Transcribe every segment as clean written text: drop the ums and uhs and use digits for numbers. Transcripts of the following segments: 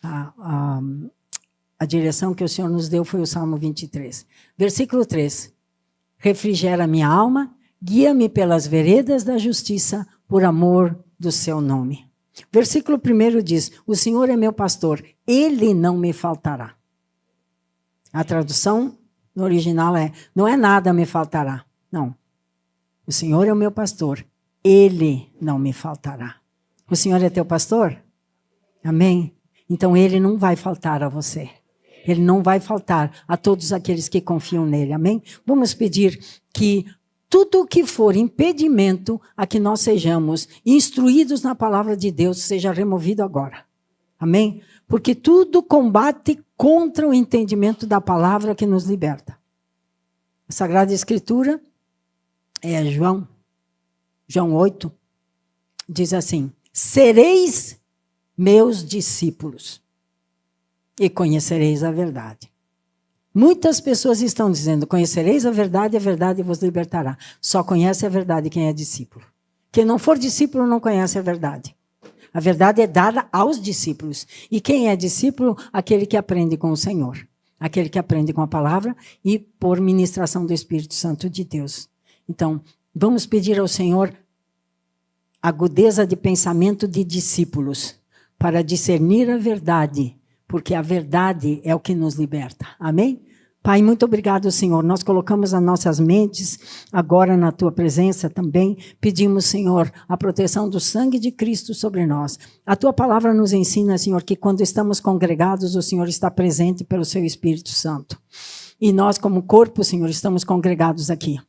A direção que o Senhor nos deu foi o Salmo 23. Versículo 3. Refrigera minha alma, guia-me pelas veredas da justiça, por amor do seu nome. Versículo 1 diz, o Senhor é meu pastor, ele não me faltará. A tradução no original é, não é nada me faltará. Não. O Senhor é o meu pastor, ele não me faltará. O Senhor é teu pastor? Amém? Então ele não vai faltar a você. Ele não vai faltar a todos aqueles que confiam nele. Amém? Vamos pedir que tudo o que for impedimento a que nós sejamos instruídos na palavra de Deus seja removido agora. Amém? Porque tudo combate contra o entendimento da palavra que nos liberta. A Sagrada Escritura é João 8, diz assim, sereis meus discípulos e conhecereis a verdade. Muitas pessoas estão dizendo, conhecereis a verdade vos libertará. Só conhece a verdade quem é discípulo. Quem não for discípulo não conhece a verdade. A verdade é dada aos discípulos. E quem é discípulo? Aquele que aprende com o Senhor. Aquele que aprende com a palavra e por ministração do Espírito Santo de Deus. Então, vamos pedir ao Senhor agudeza de pensamento de discípulos para discernir a verdade, porque a verdade é o que nos liberta. Amém? Pai, muito obrigado, Senhor. Nós colocamos as nossas mentes agora na Tua presença também. Pedimos, Senhor, a proteção do sangue de Cristo sobre nós. A Tua palavra nos ensina, Senhor, que quando estamos congregados, o Senhor está presente pelo Seu Espírito Santo. E nós, como corpo, Senhor, estamos congregados aqui.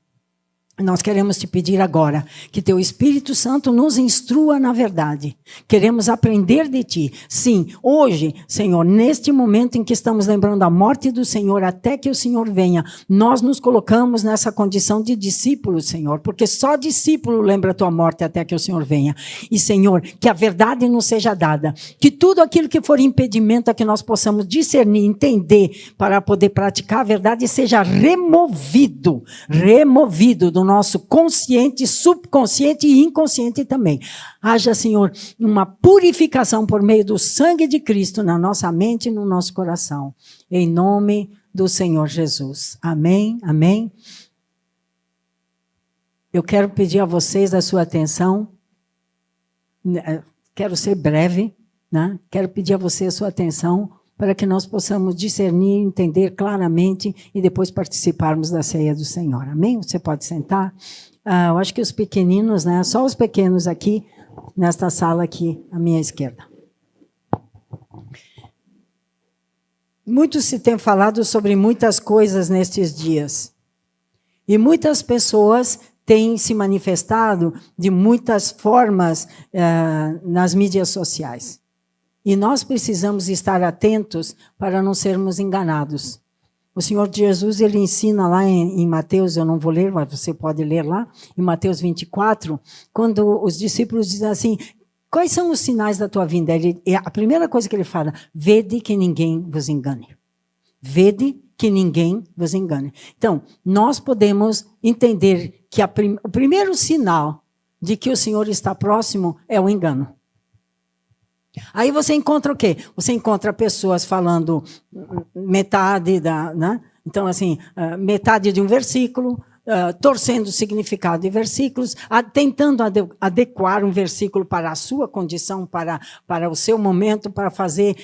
Nós queremos te pedir agora que teu Espírito Santo nos instrua na verdade. Queremos aprender de ti. Sim, hoje, Senhor, neste momento em que estamos lembrando a morte do Senhor, até que o Senhor venha, nós nos colocamos nessa condição de discípulos, Senhor, porque só discípulo lembra a tua morte até que o Senhor venha. E, Senhor, que a verdade nos seja dada, que tudo aquilo que for impedimento a que nós possamos discernir, entender, para poder praticar a verdade, seja removido do nosso consciente, subconsciente e inconsciente também. Haja, Senhor, uma purificação por meio do sangue de Cristo na nossa mente e no nosso coração. Em nome do Senhor Jesus. Amém, amém. Eu quero pedir a vocês a sua atenção. Quero ser breve, né? Quero pedir a vocês a sua atenção para que nós possamos discernir, entender claramente e depois participarmos da ceia do Senhor. Amém? Você pode sentar. Eu acho que os pequeninos, né? Só os pequenos aqui, nesta sala aqui, à minha esquerda. Muito se tem falado sobre muitas coisas nestes dias. E muitas pessoas têm se manifestado de muitas formas nas mídias sociais. E nós precisamos estar atentos para não sermos enganados. O Senhor Jesus, ele ensina lá em Mateus, eu não vou ler, mas você pode ler lá, em Mateus 24, quando os discípulos dizem assim, quais são os sinais da tua vinda? A primeira coisa que ele fala, vede que ninguém vos engane. Vede que ninguém vos engane. Então, nós podemos entender que o primeiro sinal de que o Senhor está próximo é o engano. Aí você encontra o quê? Você encontra pessoas falando metade né? Então, assim, metade de um versículo, torcendo o significado de versículos, tentando adequar um versículo para a sua condição, para o seu momento, para fazer,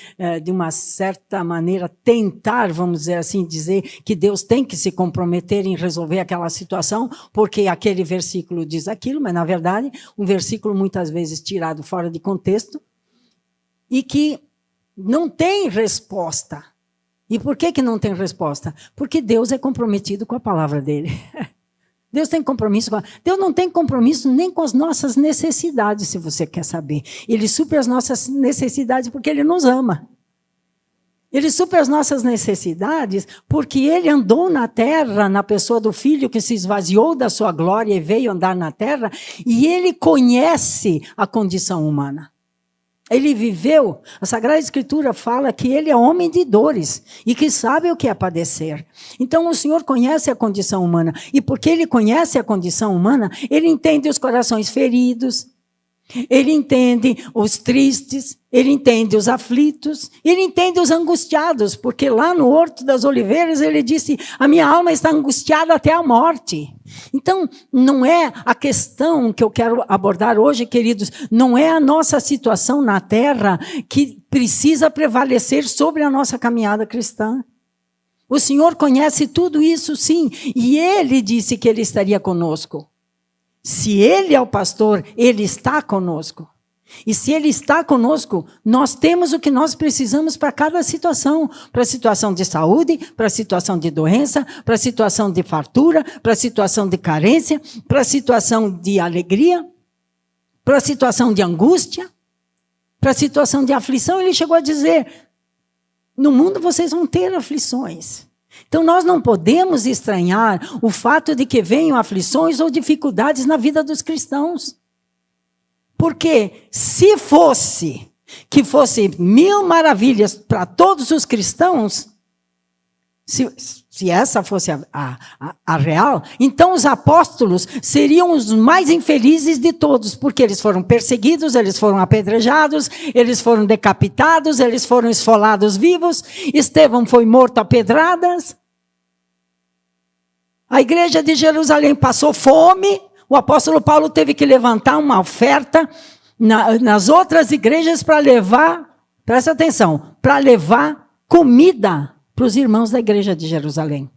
de uma certa maneira, tentar, vamos dizer assim, dizer que Deus tem que se comprometer em resolver aquela situação, porque aquele versículo diz aquilo, mas, na verdade, um versículo muitas vezes tirado fora de contexto, e que não tem resposta. E por que não tem resposta? Porque Deus é comprometido com a palavra dele. Deus tem compromisso Deus não tem compromisso nem com as nossas necessidades, se você quer saber. Ele supre as nossas necessidades porque ele nos ama. Ele supre as nossas necessidades porque ele andou na terra, na pessoa do Filho que se esvaziou da sua glória e veio andar na terra, e ele conhece a condição humana. Ele viveu, a Sagrada Escritura fala que ele é homem de dores e que sabe o que é padecer. Então o Senhor conhece a condição humana, e porque ele conhece a condição humana, ele entende os corações feridos, Ele entende os tristes, ele entende os aflitos, ele entende os angustiados, porque lá no Horto das Oliveiras ele disse, a minha alma está angustiada até a morte. Então, não é a questão que eu quero abordar hoje, queridos, não é a nossa situação na terra que precisa prevalecer sobre a nossa caminhada cristã. O Senhor conhece tudo isso, sim, e Ele disse que Ele estaria conosco. Se Ele é o pastor, Ele está conosco. E se Ele está conosco, nós temos o que nós precisamos para cada situação. Para a situação de saúde, para a situação de doença, para a situação de fartura, para a situação de carência, para a situação de alegria, para a situação de angústia, para a situação de aflição. Ele chegou a dizer, no mundo vocês vão ter aflições. Então, nós não podemos estranhar o fato de que venham aflições ou dificuldades na vida dos cristãos. Porque se fosse 1000 maravilhas para todos os cristãos, se essa fosse a real, então os apóstolos seriam os mais infelizes de todos, porque eles foram perseguidos, eles foram apedrejados, eles foram decapitados, eles foram esfolados vivos, Estevão foi morto a pedradas, a igreja de Jerusalém passou fome, o apóstolo Paulo teve que levantar uma oferta nas outras igrejas para levar, presta atenção, para levar comida para os irmãos da igreja de Jerusalém.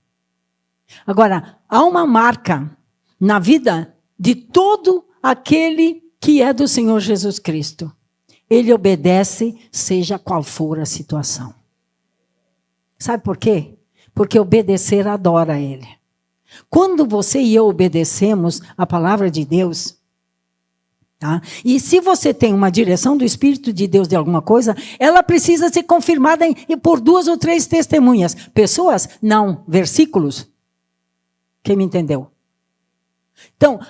Agora, há uma marca na vida de todo aquele que é do Senhor Jesus Cristo. Ele obedece, seja qual for a situação. Sabe por quê? Porque obedecer adora Ele. Quando você e eu obedecemos a palavra de Deus, tá? E se você tem uma direção do Espírito de Deus de alguma coisa, ela precisa ser confirmada por 2 ou 3 testemunhas. Pessoas? Não. Versículos? Quem me entendeu? Então,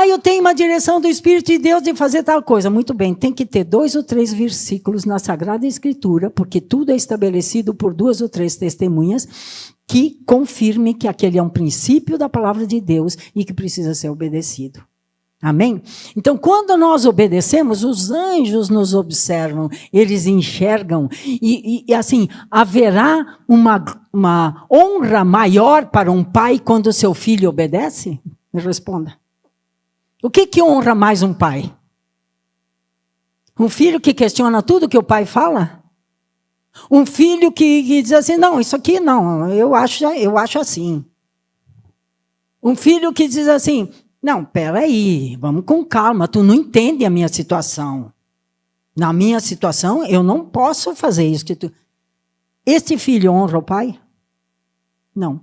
eu tenho uma direção do Espírito de Deus de fazer tal coisa. Muito bem, tem que ter 2 ou 3 versículos na Sagrada Escritura, porque tudo é estabelecido por 2 ou 3 testemunhas que confirme que aquele é um princípio da palavra de Deus e que precisa ser obedecido. Amém? Então, quando nós obedecemos, os anjos nos observam, eles enxergam, e assim, haverá uma honra maior para um pai quando seu filho obedece? Me responda. O que honra mais um pai? Um filho que questiona tudo que o pai fala? Um filho que diz assim, não, isso aqui não, eu acho assim. Um filho que diz assim, não, peraí, vamos com calma, tu não entende a minha situação. Na minha situação, eu não posso fazer isso. Este filho honra o pai? Não.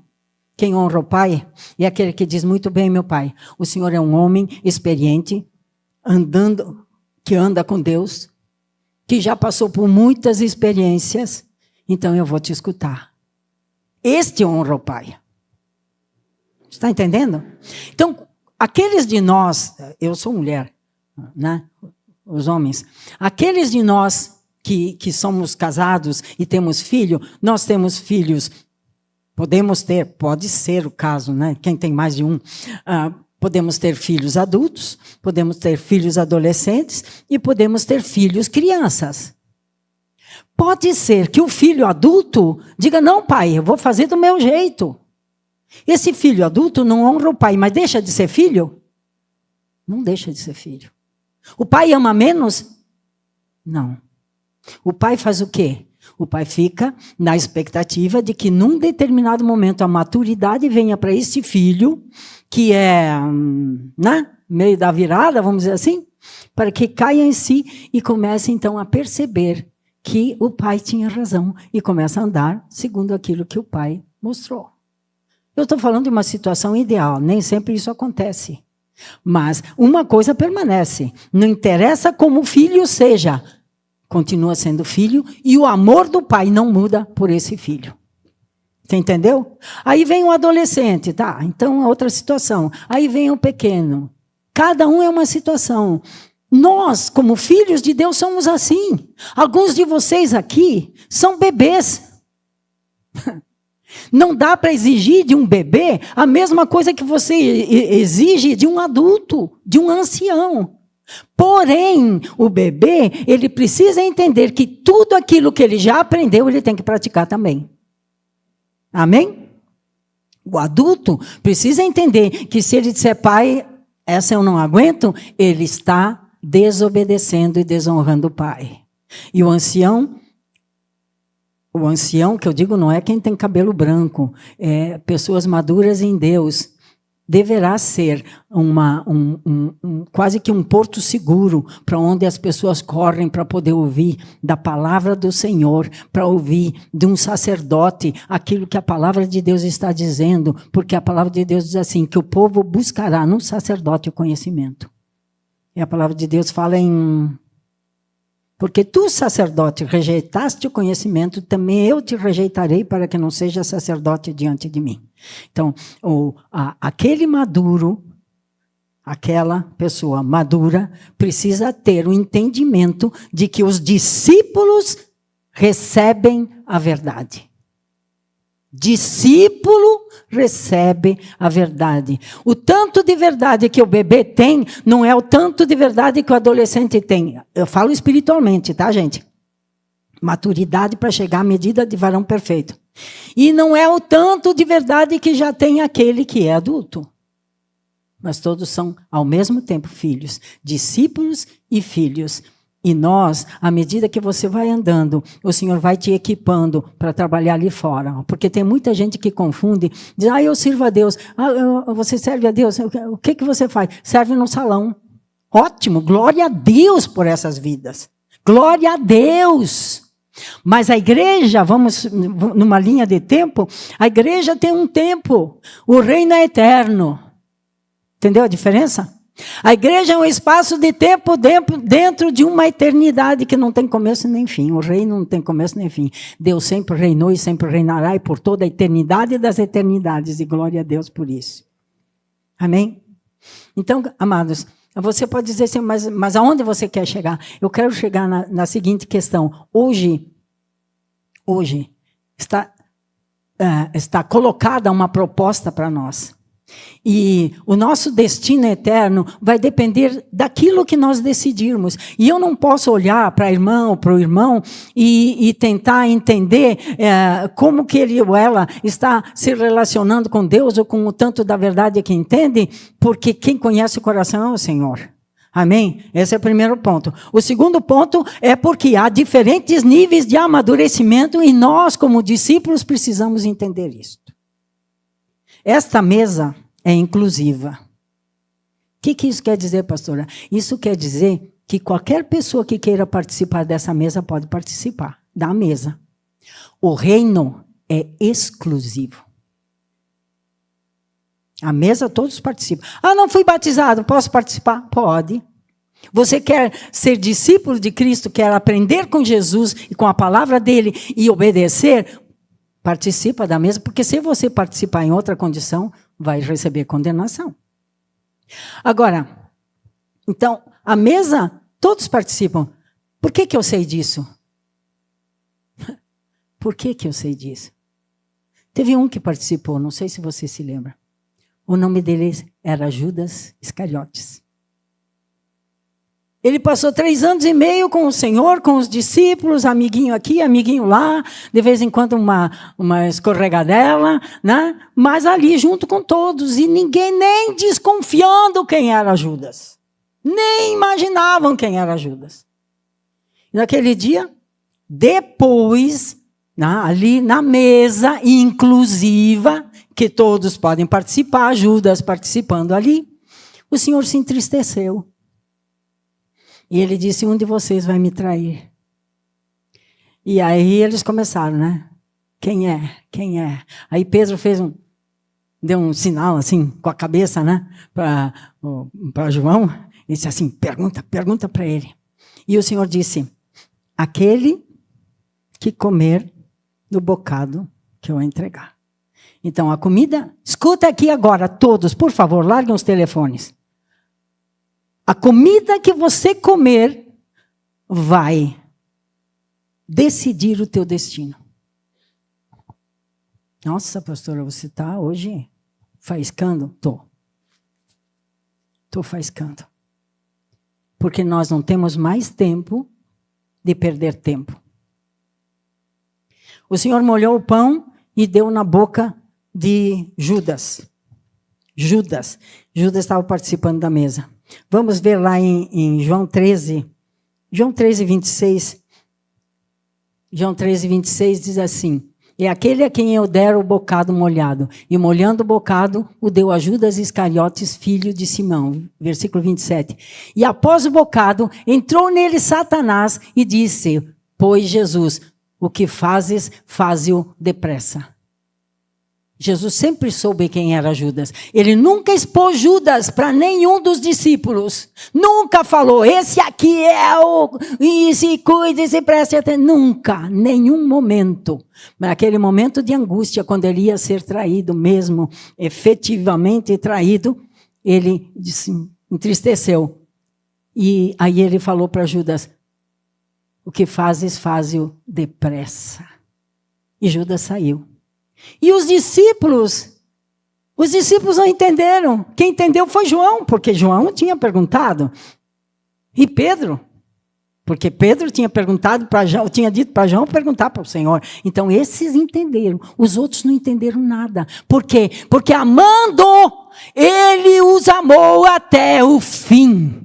Quem honra o pai é aquele que diz, muito bem, meu pai, o senhor é um homem experiente, que anda com Deus, que já passou por muitas experiências, então eu vou te escutar. Este honra o pai. Está entendendo? Então, aqueles de nós, eu sou mulher, né? Os homens, aqueles de nós que somos casados e temos filho, nós temos filhos, podemos ter, pode ser o caso, né? Quem tem mais de um, podemos ter filhos adultos, podemos ter filhos adolescentes e podemos ter filhos crianças. Pode ser que o filho adulto diga, não pai, eu vou fazer do meu jeito. Esse filho adulto não honra o pai, mas deixa de ser filho? Não deixa de ser filho. O pai ama menos? Não. O pai faz o quê? O pai fica na expectativa de que num determinado momento a maturidade venha para esse filho, que é, né, meio da virada, vamos dizer assim, para que caia em si e comece então a perceber que o pai tinha razão e começa a andar segundo aquilo que o pai mostrou. Eu estou falando de uma situação ideal, nem sempre isso acontece. Mas uma coisa permanece, não interessa como o filho seja, continua sendo filho e o amor do pai não muda por esse filho. Você entendeu? Aí vem o adolescente, tá? Então é outra situação. Aí vem o pequeno. Cada um é uma situação. Nós, como filhos de Deus, somos assim. Alguns de vocês aqui são bebês. Não dá para exigir de um bebê a mesma coisa que você exige de um adulto, de um ancião. Porém, o bebê, ele precisa entender que tudo aquilo que ele já aprendeu, ele tem que praticar também. Amém? O adulto precisa entender que se ele disser, pai, essa eu não aguento, ele está desobedecendo e desonrando o pai. E o ancião, que eu digo, não é quem tem cabelo branco, é pessoas maduras em Deus, deverá ser quase que um porto seguro para onde as pessoas correm para poder ouvir da palavra do Senhor, para ouvir de um sacerdote aquilo que a palavra de Deus está dizendo, porque a palavra de Deus diz assim, que o povo buscará no sacerdote o conhecimento. E a palavra de Deus fala em... Porque tu, sacerdote, rejeitaste o conhecimento, também eu te rejeitarei para que não seja sacerdote diante de mim. Então, aquele maduro, aquela pessoa madura, precisa ter o entendimento de que os discípulos recebem a verdade. Discípulo recebe a verdade. O tanto de verdade que o bebê tem, não é o tanto de verdade que o adolescente tem. Eu falo espiritualmente, tá, gente? Maturidade para chegar à medida de varão perfeito. E não é o tanto de verdade que já tem aquele que é adulto. Mas todos são, ao mesmo tempo, filhos. Discípulos e filhos. E nós, à medida que você vai andando, o Senhor vai te equipando para trabalhar ali fora. Porque tem muita gente que confunde, diz, eu sirvo a Deus. Você serve a Deus? O que você faz? Serve no salão. Ótimo, glória a Deus por essas vidas. Glória a Deus. Mas a igreja, vamos numa linha de tempo, a igreja tem um tempo. O reino é eterno. Entendeu a diferença? A igreja é um espaço de tempo dentro de uma eternidade que não tem começo nem fim. O reino não tem começo nem fim. Deus sempre reinou e sempre reinará e por toda a eternidade das eternidades. E glória a Deus por isso. Amém? Então, amados, você pode dizer assim, mas aonde você quer chegar? Eu quero chegar na seguinte questão. Hoje está colocada uma proposta para nós. E o nosso destino eterno vai depender daquilo que nós decidirmos. E eu não posso olhar para a irmã ou para o irmão e tentar entender como que ele ou ela está se relacionando com Deus ou com o tanto da verdade que entende, porque quem conhece o coração é o Senhor. Amém? Esse é o primeiro ponto. O segundo ponto é porque há diferentes níveis de amadurecimento e nós, como discípulos, precisamos entender isso. Esta mesa é inclusiva. O que isso quer dizer, pastora? Isso quer dizer que qualquer pessoa que queira participar dessa mesa pode participar da mesa. O reino é exclusivo. A mesa todos participam. Não fui batizado, posso participar? Pode. Você quer ser discípulo de Cristo, quer aprender com Jesus e com a palavra dele e obedecer? Participa da mesa, porque se você participar em outra condição, vai receber condenação. Agora, então, a mesa, todos participam. Por que eu sei disso? Por que eu sei disso? Teve um que participou, não sei se você se lembra. O nome dele era Judas Iscariotes. Ele passou 3 anos e meio com o Senhor, com os discípulos, amiguinho aqui, amiguinho lá, de vez em quando uma escorregadela, né? Mas ali junto com todos, e ninguém nem desconfiando quem era Judas. Nem imaginavam quem era Judas. E naquele dia, depois, ali na mesa inclusiva, que todos podem participar, Judas participando ali, o Senhor se entristeceu. E ele disse, um de vocês vai me trair. E aí eles começaram, né? Quem é? Quem é? Aí Pedro deu um sinal assim, com a cabeça, né? Para João. E disse assim, pergunta para ele. E o Senhor disse, aquele que comer do bocado que eu entregar. Então a comida, escuta aqui agora, todos, por favor, larguem os telefones. A comida que você comer vai decidir o teu destino. Nossa, pastora, você está hoje faiscando? Estou faiscando. Porque nós não temos mais tempo de perder tempo. O Senhor molhou o pão e deu na boca de Judas. Judas estava participando da mesa. Vamos ver lá em João 13. João 13, 26. João 13, 26 diz assim: é aquele a quem eu der o bocado molhado. E molhando o bocado, o deu a Judas Iscariotes, filho de Simão. Versículo 27. E após o bocado, entrou nele Satanás e disse: pois Jesus, o que fazes, faze-o depressa. Jesus sempre soube quem era Judas. Ele nunca expôs Judas para nenhum dos discípulos. Nunca falou, esse aqui é o... E se cuide, se preste atenção. Nunca, nenhum momento. Naquele momento de angústia, quando ele ia ser traído mesmo, efetivamente traído, ele entristeceu. E aí ele falou para Judas: o que fazes, faze-o depressa. E Judas saiu. E os discípulos não entenderam. Quem entendeu foi João, porque João tinha perguntado. E Pedro, porque Pedro tinha perguntado para João, tinha dito para João perguntar para o Senhor. Então esses entenderam, os outros não entenderam nada. Por quê? Porque amando, ele os amou até o fim.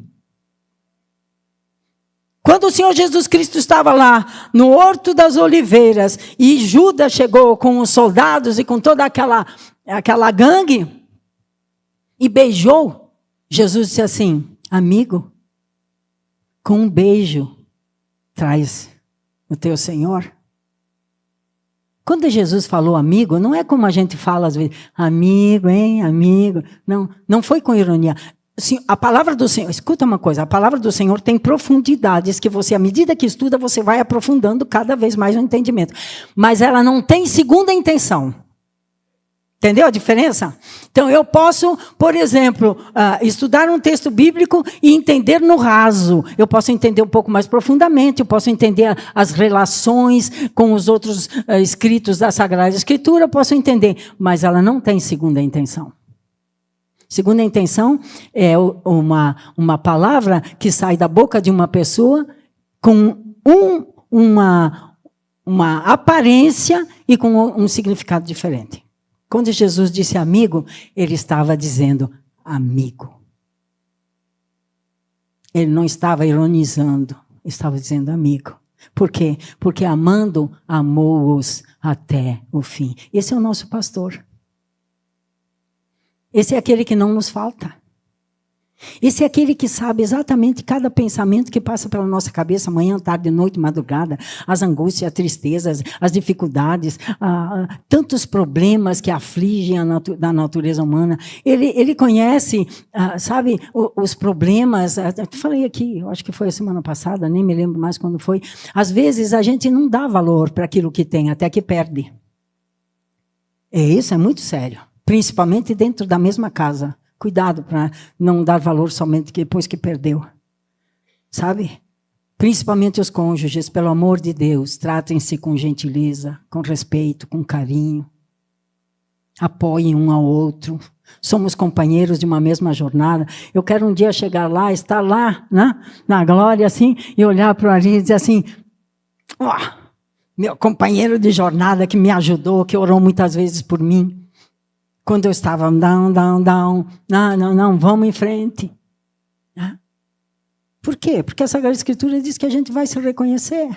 Quando o Senhor Jesus Cristo estava lá no Horto das Oliveiras e Judas chegou com os soldados e com toda aquela gangue e beijou, Jesus disse assim: amigo, com um beijo traz o teu Senhor. Quando Jesus falou amigo, não é como a gente fala às vezes, amigo, hein, amigo. Não foi com ironia. A palavra do Senhor, escuta uma coisa, a palavra do Senhor tem profundidades que você, à medida que estuda, você vai aprofundando cada vez mais o entendimento. Mas ela não tem segunda intenção. Entendeu a diferença? Então, eu posso, por exemplo, estudar um texto bíblico e entender no raso. Eu posso entender um pouco mais profundamente, eu posso entender as relações com os outros escritos da Sagrada Escritura, eu posso entender, mas ela não tem segunda intenção. Segunda intenção é uma palavra que sai da boca de uma pessoa com uma aparência e com um significado diferente. Quando Jesus disse amigo, ele estava dizendo amigo. Ele não estava ironizando, estava dizendo amigo. Por quê? Porque amando, amou-os até o fim. Esse é o nosso pastor. Esse é aquele que não nos falta. Esse é aquele que sabe exatamente cada pensamento que passa pela nossa cabeça, manhã, tarde, noite, madrugada, as angústias, as tristezas, as dificuldades, tantos problemas que afligem da natureza humana. Ele conhece, sabe, os problemas. Eu falei aqui, eu acho que foi a semana passada, nem me lembro mais quando foi. Às vezes a gente não dá valor para aquilo que tem, até que perde. Isso é muito sério. Principalmente dentro da mesma casa. Cuidado para não dar valor somente depois que perdeu. Sabe? Principalmente os cônjuges, pelo amor de Deus, tratem-se com gentileza, com respeito, com carinho. Apoiem um ao outro. Somos companheiros de uma mesma jornada. Eu quero um dia chegar lá, estar lá, né, na glória, assim, e olhar para o ali e dizer assim: meu companheiro de jornada que me ajudou, que orou muitas vezes por mim. Quando eu estava down, não, vamos em frente. Por quê? Porque a Sagrada Escritura diz que a gente vai se reconhecer.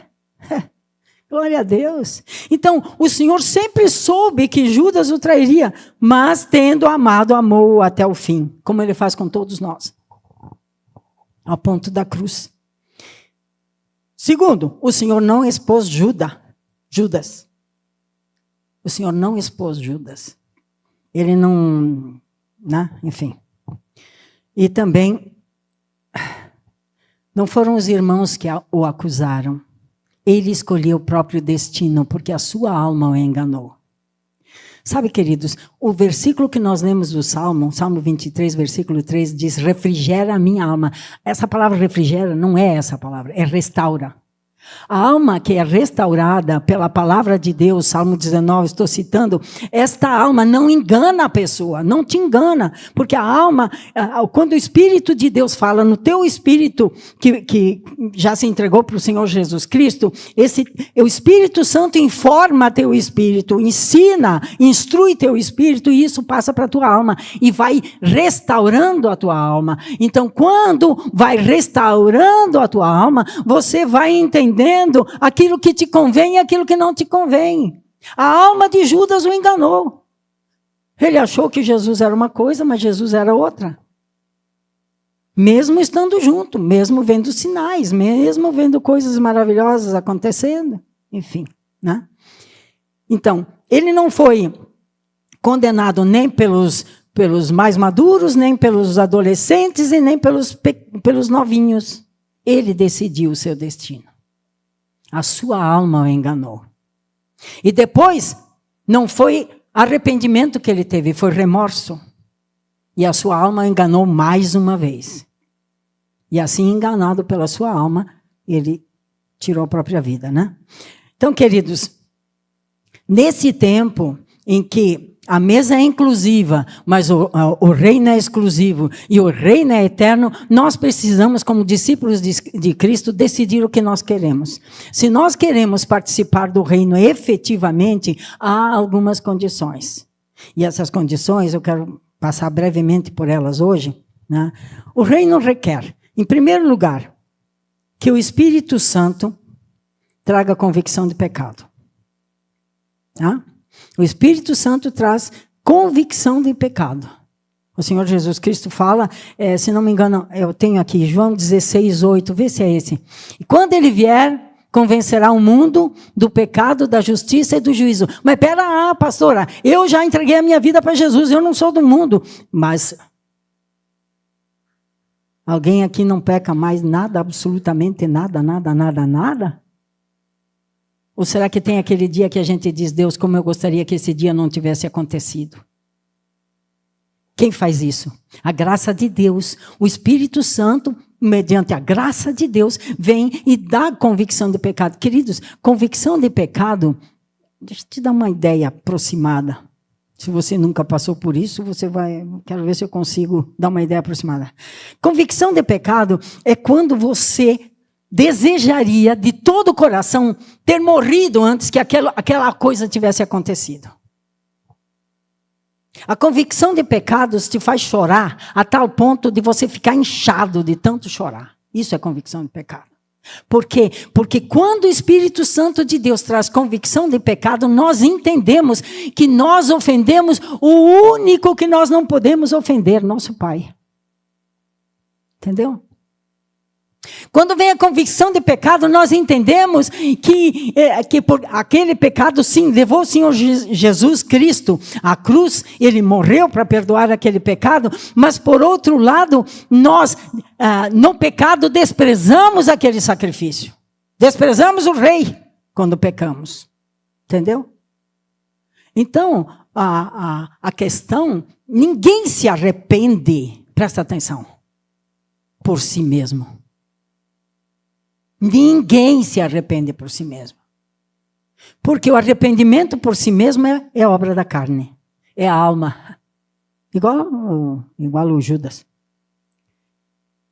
Glória a Deus. Então, o Senhor sempre soube que Judas o trairia, mas tendo amado, amou até o fim, como Ele faz com todos nós. Ao ponto da cruz. Segundo, o Senhor não expôs Judas. O Senhor não expôs Judas. Ele não, né? Enfim. E também, não foram os irmãos que o acusaram. Ele escolheu o próprio destino, porque a sua alma o enganou. Sabe, queridos, o versículo que nós lemos do Salmo 23, versículo 3, diz: refrigera a minha alma. Essa palavra refrigera não é essa palavra, é restaura. A alma que é restaurada pela palavra de Deus, Salmo 19, estou citando, esta alma não engana a pessoa, não te engana, porque a alma, quando o Espírito de Deus fala no teu espírito, que já se entregou para o Senhor Jesus Cristo, o Espírito Santo informa teu espírito, ensina, instrui teu espírito, e isso passa para a tua alma, e vai restaurando a tua alma. Então, quando vai restaurando a tua alma, você vai entendendo aquilo que te convém e aquilo que não te convém. A alma de Judas o enganou. Ele achou que Jesus era uma coisa, mas Jesus era outra. Mesmo estando junto, mesmo vendo sinais, mesmo vendo coisas maravilhosas acontecendo, enfim, né? Então, ele não foi condenado nem pelos mais maduros, nem pelos adolescentes e nem pelos novinhos. Ele decidiu o seu destino. A sua alma o enganou. E depois, não foi arrependimento que ele teve, foi remorso. E a sua alma o enganou mais uma vez. E assim, enganado pela sua alma, ele tirou a própria vida, né? Então, queridos, nesse tempo em que a mesa é inclusiva, mas o reino é exclusivo e o reino é eterno, nós precisamos, como discípulos de Cristo, decidir o que nós queremos. Se nós queremos participar do reino efetivamente, há algumas condições. E essas condições, eu quero passar brevemente por elas hoje, né? O reino requer, em primeiro lugar, que o Espírito Santo traga convicção de pecado. Tá? O Espírito Santo traz convicção de pecado. O Senhor Jesus Cristo fala, se não me engano, eu tenho aqui, João 16, 8, vê se é esse. E quando ele vier, convencerá o mundo do pecado, da justiça e do juízo. Mas pera, pastora, eu já entreguei a minha vida para Jesus, eu não sou do mundo. Mas alguém aqui não peca mais nada, absolutamente nada, nada, nada, nada? Ou será que tem aquele dia que a gente diz, Deus, como eu gostaria que esse dia não tivesse acontecido? Quem faz isso? A graça de Deus. O Espírito Santo, mediante a graça de Deus, vem e dá convicção de pecado. Queridos, convicção de pecado, deixa eu te dar uma ideia aproximada. Se você nunca passou por isso, quero ver se eu consigo dar uma ideia aproximada. Convicção de pecado é quando você desejaria de todo o coração ter morrido antes que aquela coisa tivesse acontecido. A convicção de pecados te faz chorar a tal ponto de você ficar inchado de tanto chorar. Isso é convicção de pecado. Por quê? Porque quando o Espírito Santo de Deus traz convicção de pecado, nós entendemos que nós ofendemos o único que nós não podemos ofender, nosso Pai. Entendeu? Quando vem a convicção de pecado, nós entendemos que por aquele pecado, sim, levou o Senhor Jesus Cristo à cruz, ele morreu para perdoar aquele pecado, mas por outro lado, nós, no pecado, desprezamos aquele sacrifício. Desprezamos o rei quando pecamos. Entendeu? Então, a questão, ninguém se arrepende, presta atenção, por si mesmo. Ninguém se arrepende por si mesmo. Porque o arrependimento por si mesmo é obra da carne. É a alma. Igual o Judas.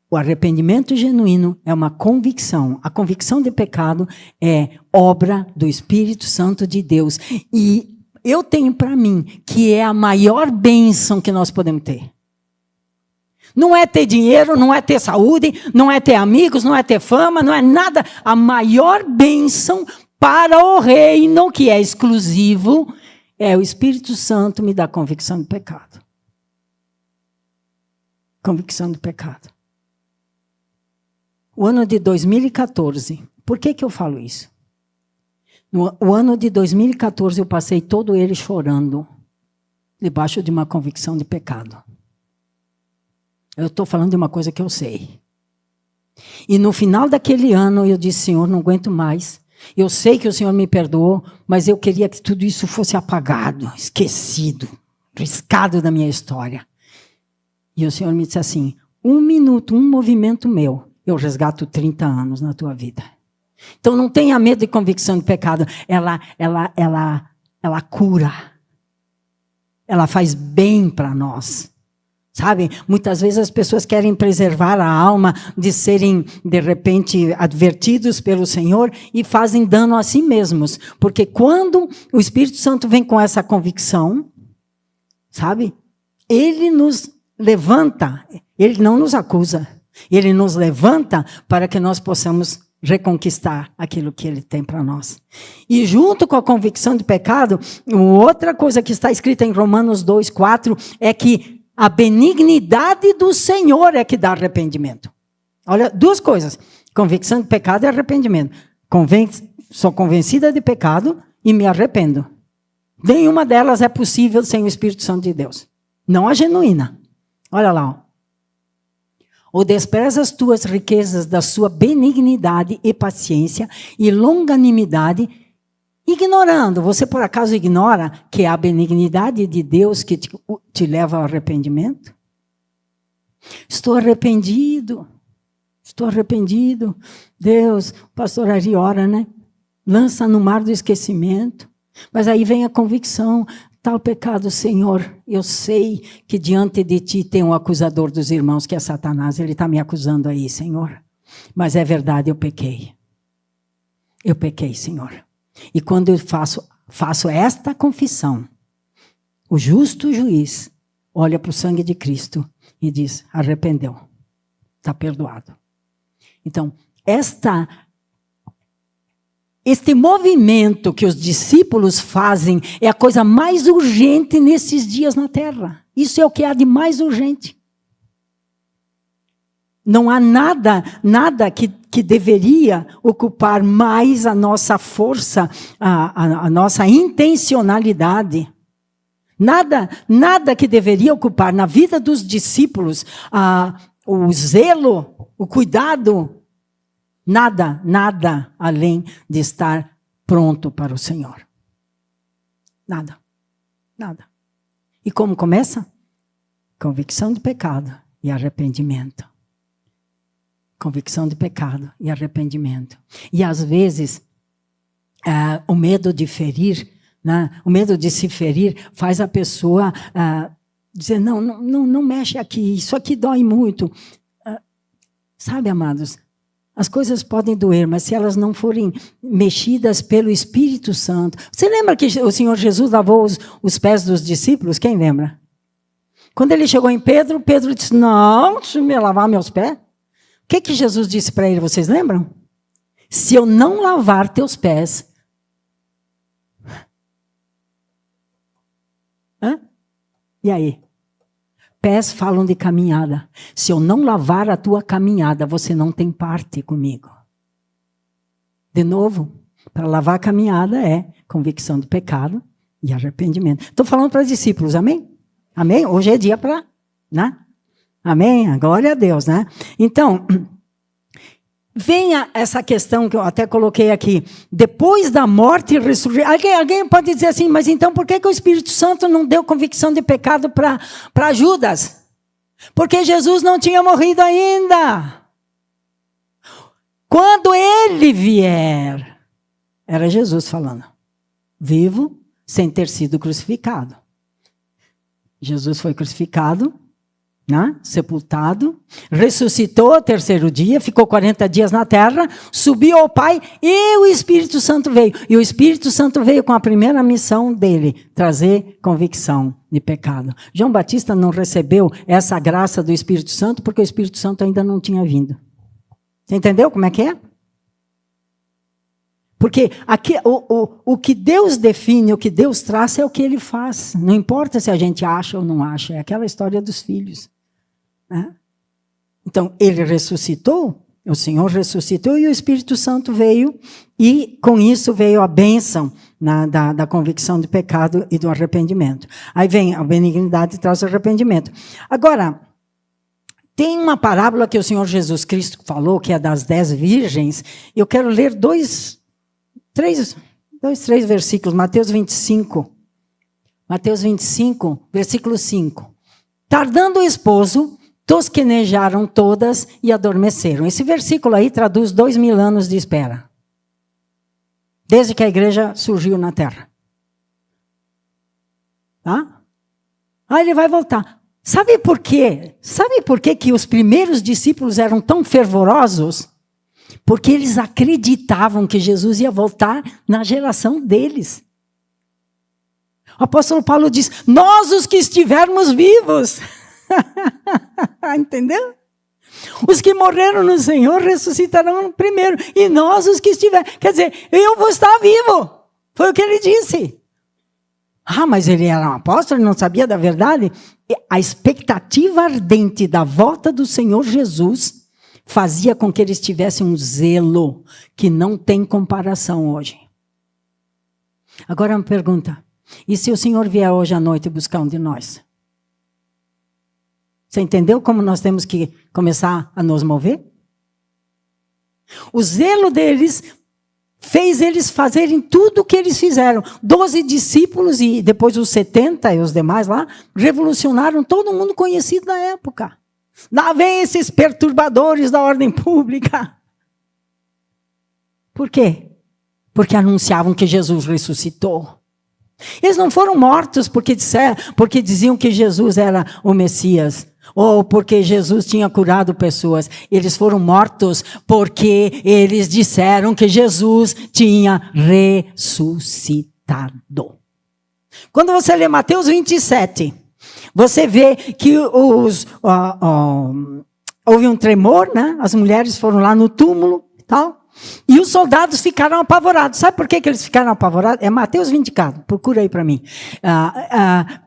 O arrependimento genuíno é uma convicção. A convicção de pecado é obra do Espírito Santo de Deus. E eu tenho para mim que é a maior bênção que nós podemos ter. Não é ter dinheiro, não é ter saúde, não é ter amigos, não é ter fama, não é nada. A maior bênção para o reino, que é exclusivo, é o Espírito Santo me dá convicção de pecado. Convicção de pecado. O ano de 2014, por que eu falo isso? No ano de 2014 eu passei todo ele chorando, debaixo de uma convicção de pecado. Eu estou falando de uma coisa que eu sei. E no final daquele ano eu disse, Senhor, não aguento mais. Eu sei que o Senhor me perdoou, mas eu queria que tudo isso fosse apagado, esquecido, riscado da minha história. E o Senhor me disse assim, 1 minuto, um movimento meu, eu resgato 30 anos na tua vida. Então não tenha medo de convicção de pecado. Ela cura. Ela faz bem para nós. Sabe? Muitas vezes as pessoas querem preservar a alma de serem, de repente, advertidos pelo Senhor e fazem dano a si mesmos. Porque quando o Espírito Santo vem com essa convicção, sabe? Ele nos levanta, ele não nos acusa. Ele nos levanta para que nós possamos reconquistar aquilo que ele tem para nós. E junto com a convicção de pecado, outra coisa que está escrita em Romanos 2:4 é que a benignidade do Senhor é que dá arrependimento. Olha, duas coisas. Convicção de pecado e arrependimento. Sou convencida de pecado e me arrependo. Nenhuma delas é possível sem o Espírito Santo de Deus. Não a genuína. Olha lá. Ó. Ou despreza as tuas riquezas da sua benignidade e paciência e longanimidade, ignorando, você por acaso ignora que é a benignidade de Deus que te leva ao arrependimento? Estou arrependido. Deus, o pastor Ari ora, né? Lança no mar do esquecimento. Mas aí vem a convicção, tal pecado, Senhor, eu sei que diante de ti tem um acusador dos irmãos, que é Satanás, ele está me acusando aí, Senhor. Mas é verdade, eu pequei. Eu pequei, Senhor. E quando eu faço esta confissão, o justo juiz olha para o sangue de Cristo e diz, arrependeu, está perdoado. Então, este movimento que os discípulos fazem é a coisa mais urgente nesses dias na terra. Isso é o que há de mais urgente. Não há nada que deveria ocupar mais a nossa força, a nossa intencionalidade. Nada que deveria ocupar na vida dos discípulos o zelo, o cuidado. Nada além de estar pronto para o Senhor. Nada. E como começa? Convicção de pecado e arrependimento. Convicção de pecado e arrependimento. E às vezes, o medo de ferir, né? O medo de se ferir faz a pessoa dizer, não mexe aqui, isso aqui dói muito. Sabe, amados, as coisas podem doer, mas se elas não forem mexidas pelo Espírito Santo. Você lembra que o Senhor Jesus lavou os pés dos discípulos? Quem lembra? Quando ele chegou em Pedro, Pedro disse, não, deixa eu me lavar meus pés. O que Jesus disse para ele, vocês lembram? Se eu não lavar teus pés... E aí? Pés falam de caminhada. Se eu não lavar a tua caminhada, você não tem parte comigo. De novo, para lavar a caminhada é convicção de pecado e arrependimento. Estou falando para discípulos, amém? Amém? Hoje é dia para... né? Amém? Glória a Deus, né? Então, venha essa questão que eu até coloquei aqui. Depois da morte e ressurreição. Alguém pode dizer assim, mas então por que o Espírito Santo não deu convicção de pecado para Judas? Porque Jesus não tinha morrido ainda. Quando ele vier, era Jesus falando, vivo sem ter sido crucificado. Jesus foi crucificado, né? Sepultado, ressuscitou ao terceiro dia, ficou 40 dias na terra, subiu ao Pai e o Espírito Santo veio. E o Espírito Santo veio com a primeira missão dele, trazer convicção de pecado. João Batista não recebeu essa graça do Espírito Santo porque o Espírito Santo ainda não tinha vindo. Você entendeu como é que é? Porque aqui, o que Deus define, o que Deus traça é o que Ele faz. Não importa se a gente acha ou não acha, é aquela história dos filhos. Né? Então, Ele ressuscitou, o Senhor ressuscitou e o Espírito Santo veio e com isso veio a bênção da convicção de pecado e do arrependimento. Aí vem a benignidade e traz o arrependimento. Agora, tem uma parábola que o Senhor Jesus Cristo falou, que é das 10 virgens. Eu quero ler três versículos. Mateus 25, versículo 5. Tardando o esposo, tosquenejaram todas e adormeceram. Esse versículo aí traduz 2000 anos de espera. desde que a igreja surgiu na terra. Tá? Aí ele vai voltar. Sabe por quê? Sabe por quê que os primeiros discípulos eram tão fervorosos? Porque eles acreditavam que Jesus ia voltar na geração deles. O apóstolo Paulo diz, nós os que estivermos vivos. Entendeu? Os que morreram no Senhor ressuscitarão primeiro. E nós os que estivermos. Quer dizer, eu vou estar vivo. Foi o que ele disse. Ah, mas ele era um apóstolo, ele não sabia da verdade? A expectativa ardente da volta do Senhor Jesus fazia com que eles tivessem um zelo que não tem comparação hoje. Agora uma pergunta. E se o Senhor vier hoje à noite buscar um de nós? Você entendeu como nós temos que começar a nos mover? O zelo deles fez eles fazerem tudo o que eles fizeram. 12 discípulos e depois os 70 e os demais lá, revolucionaram todo mundo conhecido na época. Lá vem esses perturbadores da ordem pública. Por quê? Porque anunciavam que Jesus ressuscitou. Eles não foram mortos porque diziam que Jesus era o Messias. Ou porque Jesus tinha curado pessoas. Eles foram mortos porque eles disseram que Jesus tinha ressuscitado. Quando você lê Mateus 27, você vê que houve um tremor, né? As mulheres foram lá no túmulo e tal. E os soldados ficaram apavorados. Sabe por que eles ficaram apavorados? É Mateus 24, procura aí para mim.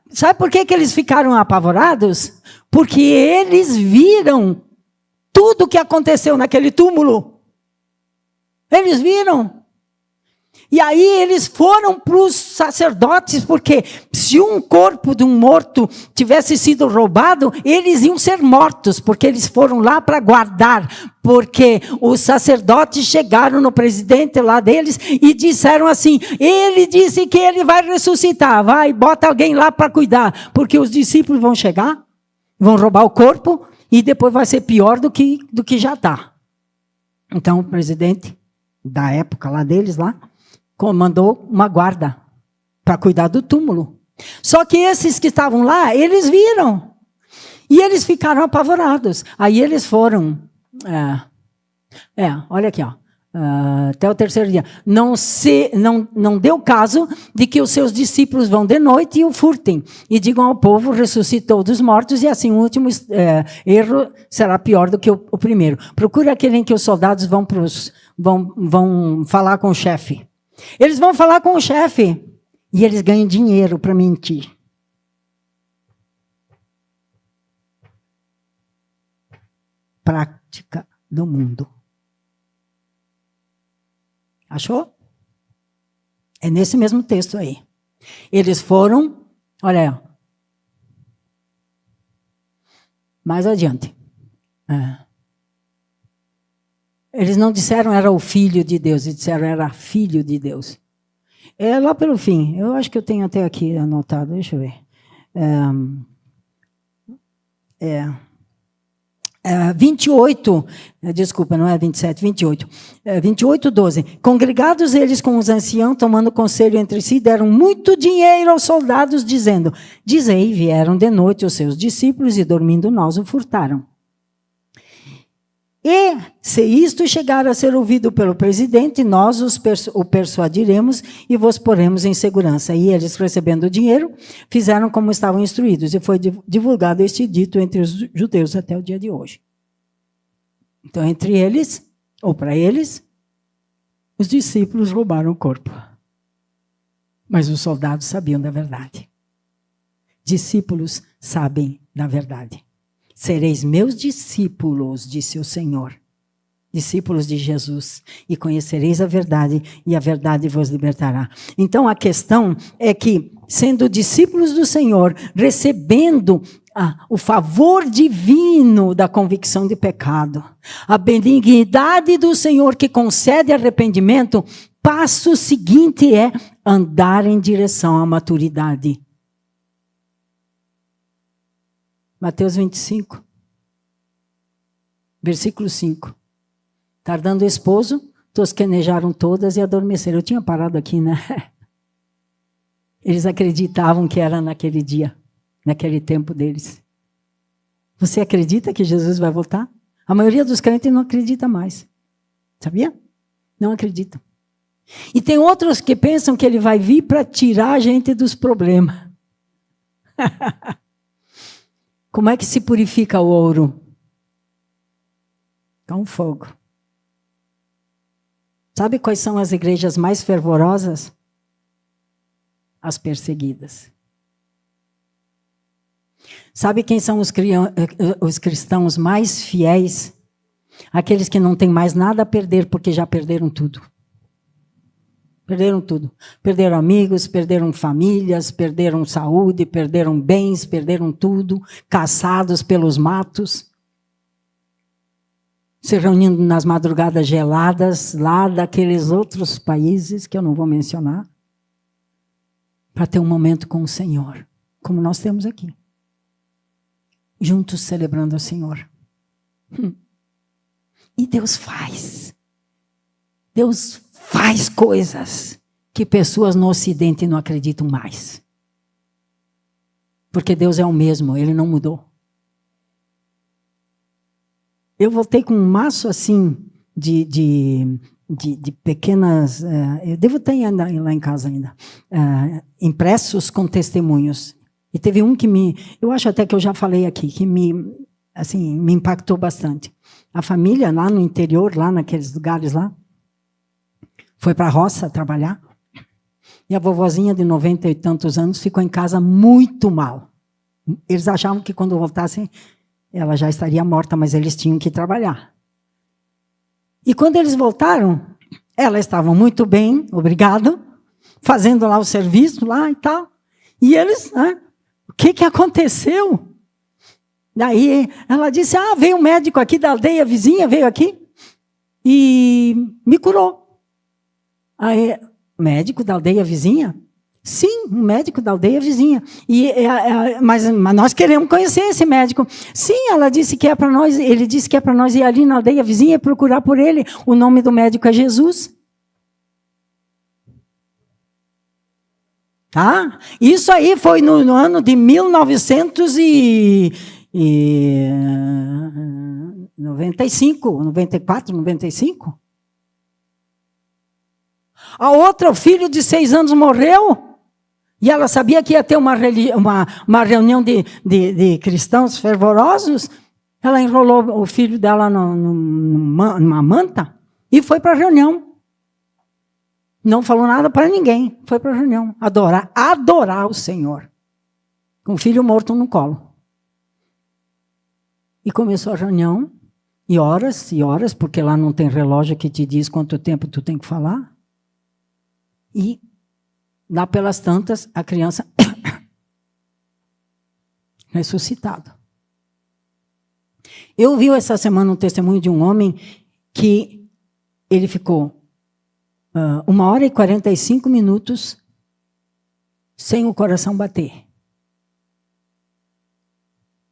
Sabe por que eles ficaram apavorados? Porque eles viram tudo o que aconteceu naquele túmulo. Eles viram. E aí eles foram para os sacerdotes, porque se um corpo de um morto tivesse sido roubado, eles iam ser mortos, porque eles foram lá para guardar. Porque os sacerdotes chegaram no presidente lá deles e disseram assim, ele disse que ele vai ressuscitar, vai, bota alguém lá para cuidar, porque os discípulos vão chegar, vão roubar o corpo e depois vai ser pior do que já está. Então o presidente da época lá deles lá, comandou uma guarda para cuidar do túmulo. Só que esses que estavam lá, eles viram. E eles ficaram apavorados. Aí eles foram... olha aqui, ó. Até o terceiro dia. Não deu caso de que os seus discípulos vão de noite e o furtem. E digam ao povo, ressuscitou dos mortos, e assim o último erro será pior do que o primeiro. Procure aquele em que os soldados vão falar com o chefe. Eles vão falar com o chefe e eles ganham dinheiro para mentir. Prática do mundo. Achou? É nesse mesmo texto aí. Eles foram, olha aí, mais adiante. Eles não disseram era o filho de Deus, eles disseram era filho de Deus. É lá pelo fim, eu acho que eu tenho até aqui anotado, deixa eu ver. 28, desculpa, não é 27, 28. 28, 12. Congregados eles com os anciãos, tomando conselho entre si, deram muito dinheiro aos soldados, dizendo, dizei, vieram de noite os seus discípulos e dormindo nós o furtaram. E, se isto chegar a ser ouvido pelo presidente, nós o persuadiremos e vos poremos em segurança. E eles, recebendo o dinheiro, fizeram como estavam instruídos. E foi divulgado este dito entre os judeus até o dia de hoje. Então, entre eles, ou para eles, os discípulos roubaram o corpo. Mas os soldados sabiam da verdade. Discípulos sabem da verdade. Sereis meus discípulos, disse o Senhor, discípulos de Jesus, e conhecereis a verdade, e a verdade vos libertará. Então a questão é que, sendo discípulos do Senhor, recebendo o favor divino da convicção de pecado, a benignidade do Senhor que concede arrependimento, passo seguinte é andar em direção à maturidade. Mateus 25, versículo 5. Tardando o esposo, tosquenejaram todas e adormeceram. Eu tinha parado aqui, né? Eles acreditavam que era naquele dia, naquele tempo deles. Você acredita que Jesus vai voltar? A maioria dos crentes não acredita mais. Sabia? Não acredita. E tem outros que pensam que ele vai vir para tirar a gente dos problemas. Como é que se purifica o ouro? Com fogo. Sabe quais são as igrejas mais fervorosas? As perseguidas. Sabe quem são os cristãos mais fiéis? Aqueles que não têm mais nada a perder, porque já perderam tudo. Perderam tudo. Perderam amigos, perderam famílias, perderam saúde, perderam bens, perderam tudo, caçados pelos matos, se reunindo nas madrugadas geladas, lá daqueles outros países que eu não vou mencionar, para ter um momento com o Senhor, como nós temos aqui. Juntos celebrando o Senhor. E Deus faz. Deus faz coisas que pessoas no Ocidente não acreditam mais. Porque Deus é o mesmo, Ele não mudou. Eu voltei com um maço assim de pequenas... eu devo ter ainda lá em casa ainda. Impressos com testemunhos. E teve um que eu acho até que eu já falei aqui, que me impactou bastante. A família lá no interior, lá naqueles lugares lá, foi para a roça trabalhar. E a vovozinha de 90 e tantos anos ficou em casa muito mal. Eles achavam que quando voltassem, ela já estaria morta, mas eles tinham que trabalhar. E quando eles voltaram, ela estava muito bem, obrigado, fazendo lá o serviço lá e tal. E eles, o que aconteceu? Daí ela disse, veio um médico aqui da aldeia vizinha, veio aqui e me curou. Aí, médico da aldeia vizinha? Sim, um médico da aldeia vizinha. Mas nós queremos conhecer esse médico. Sim, ela disse que é para nós, ele disse que é para nós ir ali na aldeia vizinha e procurar por ele. O nome do médico é Jesus. Tá? Isso aí foi no ano de 1995, 94, 95. A outra, o filho de 6 anos morreu. E ela sabia que ia ter uma reunião de cristãos fervorosos. Ela enrolou o filho dela numa manta e foi para a reunião. Não falou nada para ninguém. Foi para a reunião. Adorar o Senhor. Com o filho morto no colo. E começou a reunião. E horas, porque lá não tem relógio que te diz quanto tempo tu tem que falar. E lá pelas tantas, a criança ressuscitada. Eu vi essa semana um testemunho de um homem que ele ficou 1h e 45 minutos sem o coração bater.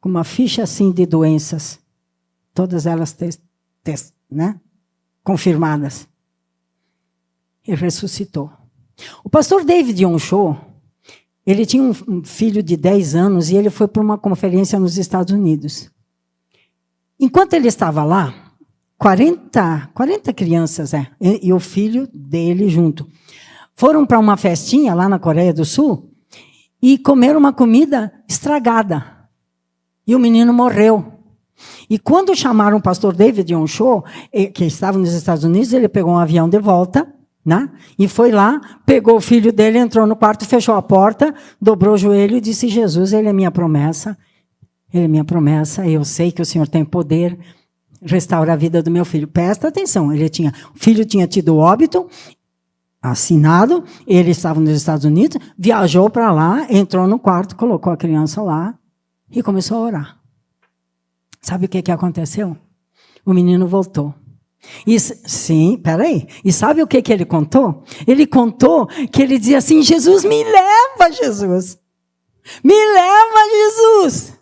Com uma ficha assim de doenças, todas elas confirmadas. E ressuscitou. O pastor David Onshaw, ele tinha um filho de 10 anos e ele foi para uma conferência nos Estados Unidos. Enquanto ele estava lá, 40 crianças, e o filho dele junto, foram para uma festinha lá na Coreia do Sul e comeram uma comida estragada. E o menino morreu. E quando chamaram o pastor David Onshaw, que estava nos Estados Unidos, ele pegou um avião de volta, e foi lá, pegou o filho dele, entrou no quarto, fechou a porta, dobrou o joelho e disse, Jesus, Ele é minha promessa, eu sei que o Senhor tem poder, restaura a vida do meu filho. Presta atenção, o filho tinha tido óbito, assinado, ele estava nos Estados Unidos, viajou para lá, entrou no quarto, colocou a criança lá e começou a orar. Sabe o que aconteceu? O menino voltou. Sim, peraí. E sabe o que ele contou? Ele contou que ele dizia assim, Jesus, me leva, Jesus. Me leva, Jesus.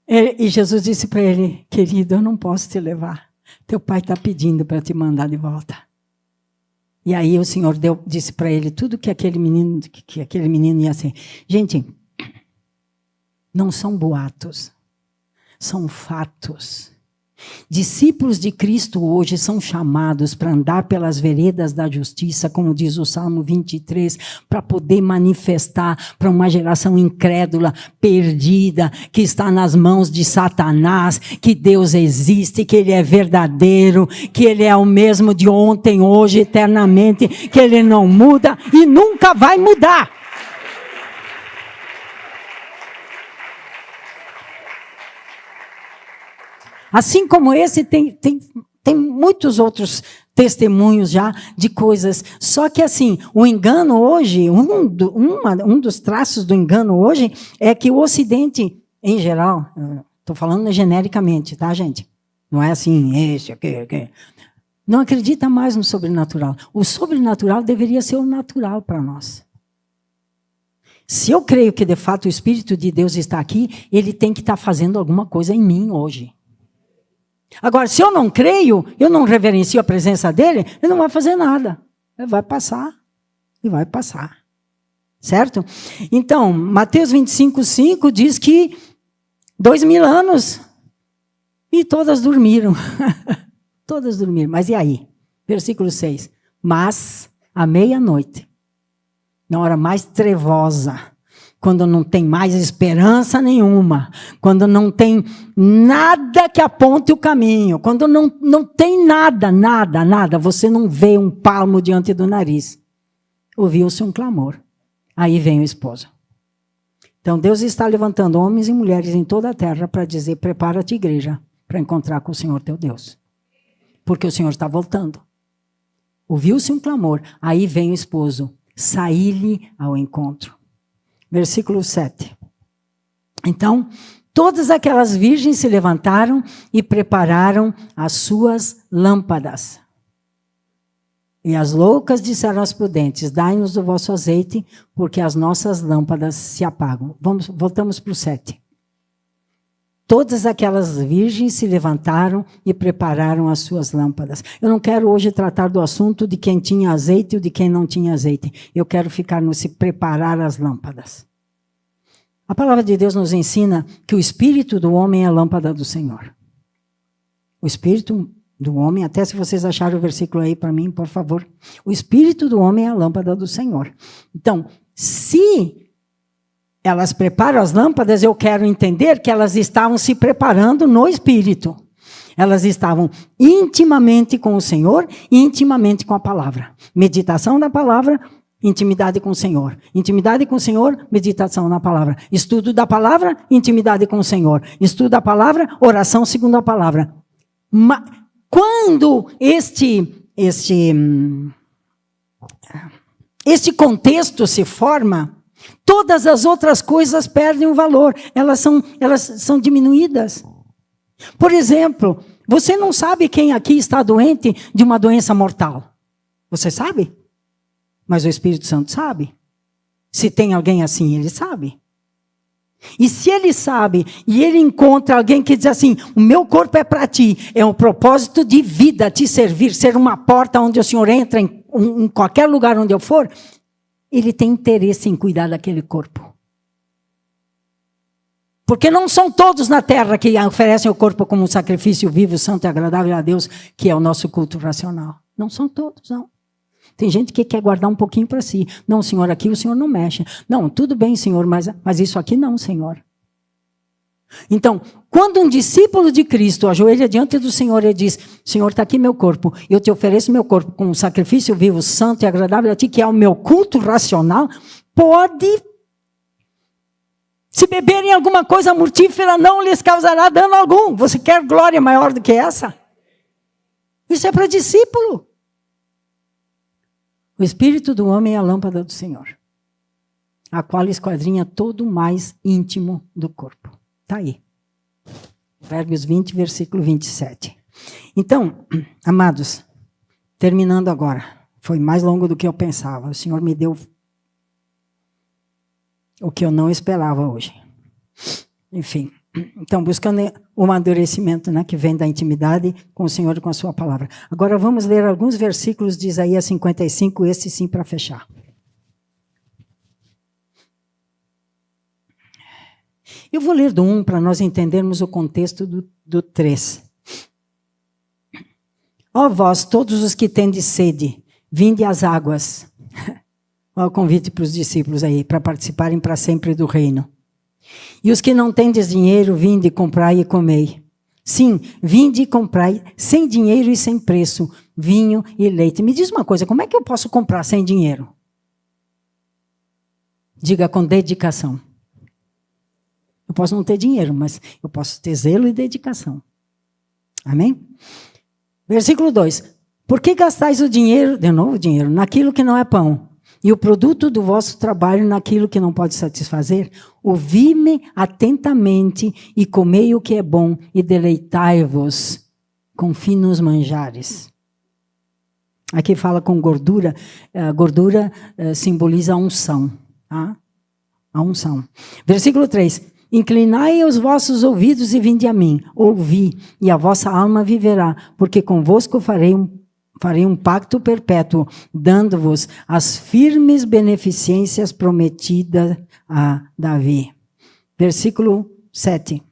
E Jesus disse para ele, querido, eu não posso te levar. Teu pai está pedindo para te mandar de volta. E aí o Senhor disse para ele tudo que aquele menino ia ser. Gente, não são boatos, são fatos. Discípulos de Cristo hoje são chamados para andar pelas veredas da justiça, como diz o Salmo 23, para poder manifestar para uma geração incrédula, perdida, que está nas mãos de Satanás, que Deus existe, que Ele é verdadeiro, que Ele é o mesmo de ontem, hoje, eternamente, que Ele não muda e nunca vai mudar. Assim como esse, tem muitos outros testemunhos já de coisas. Só que assim, o engano hoje, um dos traços do engano hoje é que o Ocidente, em geral, estou falando genericamente, tá, gente? Não é assim, esse, aquele. Não acredita mais no sobrenatural. O sobrenatural deveria ser o natural para nós. Se eu creio que de fato o Espírito de Deus está aqui, ele tem que estar fazendo alguma coisa em mim hoje. Agora, se eu não creio, eu não reverencio a presença dele, ele não vai fazer nada. Ele vai passar. E vai passar. Certo? Então, Mateus 25:5 diz que 2000 anos e todas dormiram. Todas dormiram. Mas e aí? Versículo 6. Mas, à meia-noite, na hora mais trevosa, quando não tem mais esperança nenhuma, quando não tem nada que aponte o caminho, quando não tem nada, você não vê um palmo diante do nariz. Ouviu-se um clamor. Aí vem o esposo. Então Deus está levantando homens e mulheres em toda a terra para dizer, prepara-te, igreja, para encontrar com o Senhor teu Deus. Porque o Senhor está voltando. Ouviu-se um clamor, aí vem o esposo, saí-lhe ao encontro. Versículo 7. Então, todas aquelas virgens se levantaram e prepararam as suas lâmpadas. E as loucas disseram às prudentes, dai-nos do vosso azeite, porque as nossas lâmpadas se apagam. Voltamos para o 7. Todas aquelas virgens se levantaram e prepararam as suas lâmpadas. Eu não quero hoje tratar do assunto de quem tinha azeite ou de quem não tinha azeite. Eu quero ficar no se preparar as lâmpadas. A palavra de Deus nos ensina que o espírito do homem é a lâmpada do Senhor. O espírito do homem, até se vocês acharem o versículo aí para mim, por favor. O espírito do homem é a lâmpada do Senhor. Então, se elas preparam as lâmpadas, eu quero entender que elas estavam se preparando no Espírito. Elas estavam intimamente com o Senhor e intimamente com a palavra. Meditação da palavra, intimidade com o Senhor. Intimidade com o Senhor, meditação na palavra. Estudo da palavra, intimidade com o Senhor. Estudo da palavra, oração segundo a palavra. Quando este contexto se forma, todas as outras coisas perdem o valor. Elas são diminuídas. Por exemplo, você não sabe quem aqui está doente de uma doença mortal. Você sabe? Mas o Espírito Santo sabe. Se tem alguém assim, ele sabe. E se ele sabe, e ele encontra alguém que diz assim, o meu corpo é para ti, é um propósito de vida, te servir, ser uma porta onde o Senhor entra em qualquer lugar onde eu for, ele tem interesse em cuidar daquele corpo. Porque não são todos na terra que oferecem o corpo como um sacrifício vivo, santo e agradável a Deus, que é o nosso culto racional. Não são todos, não. Tem gente que quer guardar um pouquinho para si. Não, Senhor, aqui o Senhor não mexe. Não, tudo bem, Senhor, mas isso aqui não, Senhor. Então, quando um discípulo de Cristo ajoelha diante do Senhor e diz, Senhor, está aqui meu corpo, eu te ofereço meu corpo como um sacrifício vivo, santo e agradável a ti, que é o meu culto racional, pode, se beberem alguma coisa mortífera, não lhes causará dano algum. Você quer glória maior do que essa? Isso é para discípulo. O espírito do homem é a lâmpada do Senhor, a qual esquadrinha todo o mais íntimo do corpo. Está aí. Provérbios 20, versículo 27. Então, amados, terminando agora. Foi mais longo do que eu pensava. O Senhor me deu o que eu não esperava hoje. Enfim, Então, buscando o amadurecimento, né, que vem da intimidade com o Senhor e com a sua palavra. Agora vamos ler alguns versículos de Isaías 55, esse sim para fechar. Eu vou ler do 1 para nós entendermos o contexto do 3. Ó vós, todos os que tendes sede, vinde às águas. Olha o convite para os discípulos aí, para participarem para sempre do reino. E os que não tendes dinheiro, vinde, comprai e comei. Sim, vinde e comprai, sem dinheiro e sem preço, vinho e leite. Me diz uma coisa, como é que eu posso comprar sem dinheiro? Diga com dedicação. Eu posso não ter dinheiro, mas eu posso ter zelo e dedicação. Amém? Versículo 2. Por que gastais o dinheiro, de novo dinheiro, naquilo que não é pão? E o produto do vosso trabalho naquilo que não pode satisfazer? Ouvi-me atentamente e comei o que é bom e deleitai-vos com finos manjares. Aqui fala com gordura. A gordura simboliza a unção. Tá? A unção. Versículo 3. Inclinai os vossos ouvidos e vinde a mim. Ouvi, e a vossa alma viverá, porque convosco farei um pacto perpétuo, dando-vos as firmes beneficências prometidas a Davi. Versículo 7.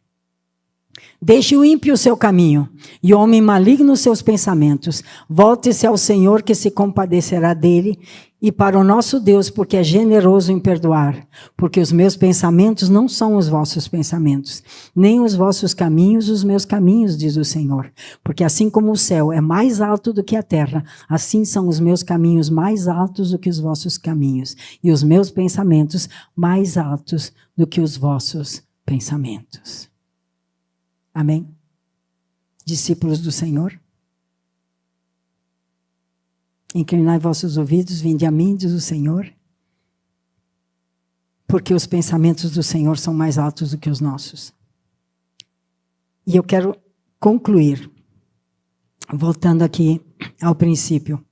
Deixe o ímpio o seu caminho, e o homem maligno os seus pensamentos. Volte-se ao Senhor, que se compadecerá dele, e para o nosso Deus, porque é generoso em perdoar. Porque os meus pensamentos não são os vossos pensamentos, nem os vossos caminhos os meus caminhos, diz o Senhor. Porque assim como o céu é mais alto do que a terra, assim são os meus caminhos mais altos do que os vossos caminhos, e os meus pensamentos mais altos do que os vossos pensamentos. Amém? Discípulos do Senhor? Inclinai vossos ouvidos, vinde a mim, diz o Senhor, porque os pensamentos do Senhor são mais altos do que os nossos. E eu quero concluir, voltando aqui ao princípio.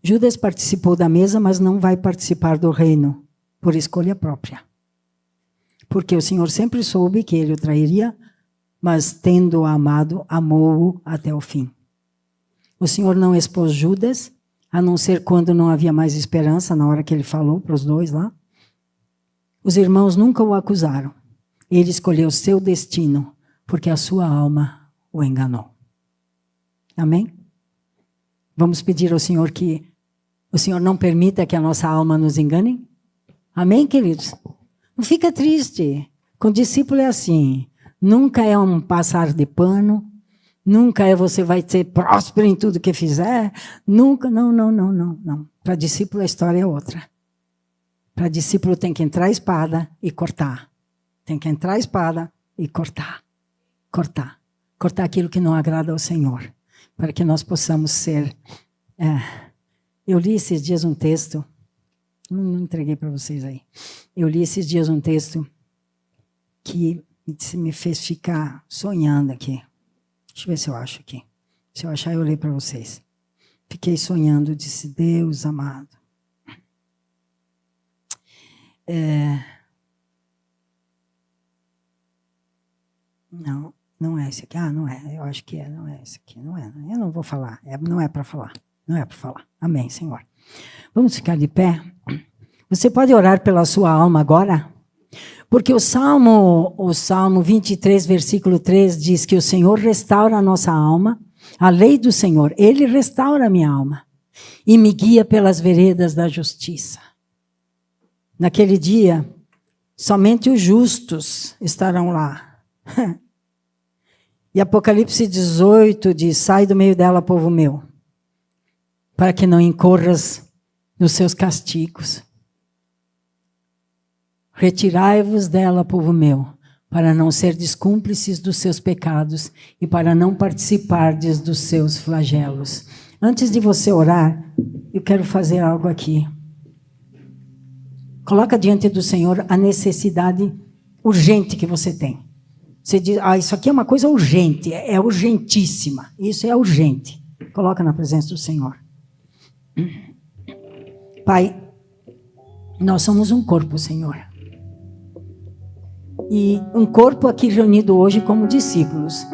Judas participou da mesa, mas não vai participar do reino, por escolha própria. Porque o Senhor sempre soube que ele o trairia, mas tendo-o amado, amou-o até o fim. O Senhor não expôs Judas, a não ser quando não havia mais esperança, na hora que ele falou para os dois lá. Os irmãos nunca o acusaram. Ele escolheu seu destino, porque a sua alma o enganou. Amém? Vamos pedir ao Senhor que o Senhor não permita que a nossa alma nos engane? Amém, queridos? Não fica triste. Com discípulo é assim. Nunca é um passar de pano. Nunca é você vai ser próspero em tudo que fizer. Nunca, não. Para discípulo a história é outra. Para discípulo tem que entrar a espada e cortar. Tem que entrar a espada e cortar. Cortar. Cortar aquilo que não agrada ao Senhor. Para que nós possamos ser... Eu li esses dias um texto... Não entreguei para vocês aí. Eu li esses dias um texto que me fez ficar sonhando aqui. Deixa eu ver se eu acho aqui. Se eu achar, eu leio para vocês. Fiquei sonhando, disse, Deus amado. Não é esse aqui. Não é. Eu acho que é. Não é esse aqui. Não é. Eu não vou falar. Não é para falar. Não é para falar. Amém, Senhor. Vamos ficar de pé? Você pode orar pela sua alma agora? Porque o Salmo 23, versículo 3 diz que o Senhor restaura a nossa alma. A lei do Senhor, Ele restaura a minha alma e me guia pelas veredas da justiça. Naquele dia, somente os justos estarão lá. E Apocalipse 18 diz, sai do meio dela, povo meu, para que não incorras nos seus castigos. Retirai-vos dela, povo meu, para não serdes cúmplices dos seus pecados e para não participardes dos seus flagelos. Antes de você orar, eu quero fazer algo aqui. Coloca diante do Senhor a necessidade urgente que você tem. Você diz, isso aqui é uma coisa urgente, é urgentíssima. Isso é urgente. Coloca na presença do Senhor. Pai, Nós somos um corpo, Senhor. E um corpo aqui reunido hoje como discípulos.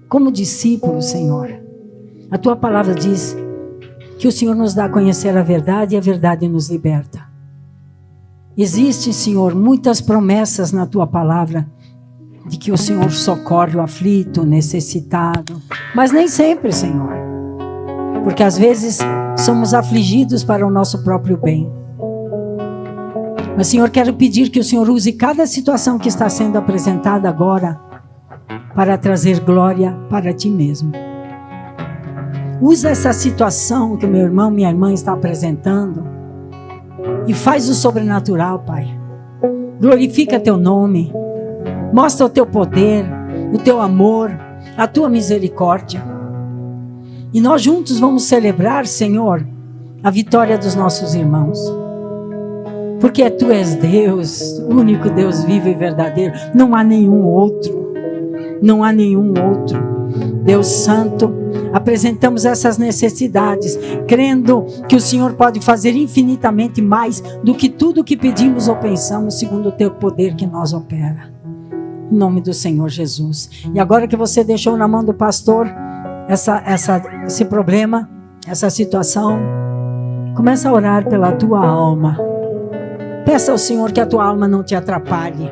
Como discípulos, Senhor. A tua palavra diz que o Senhor nos dá a conhecer a verdade e a verdade nos liberta. Existem, Senhor, muitas promessas na tua palavra de que o Senhor socorre o aflito, o necessitado. Mas nem sempre, Senhor. Porque às vezes somos afligidos para o nosso próprio bem. Mas, Senhor, quero pedir que o Senhor use cada situação que está sendo apresentada agora para trazer glória para Ti mesmo. Usa essa situação que o meu irmão, minha irmã está apresentando e faz o sobrenatural, Pai. Glorifica Teu nome. Mostra o Teu poder, o Teu amor, a Tua misericórdia. E nós juntos vamos celebrar, Senhor, a vitória dos nossos irmãos. Porque Tu és Deus, o único Deus vivo e verdadeiro. Não há nenhum outro. Não há nenhum outro. Deus Santo, apresentamos essas necessidades, crendo que o Senhor pode fazer infinitamente mais do que tudo que pedimos ou pensamos, segundo o Teu poder que nós opera. Em nome do Senhor Jesus. E agora que você deixou na mão do pastor esse problema, essa situação, começa a orar pela tua alma. Peça ao Senhor que a tua alma não te atrapalhe.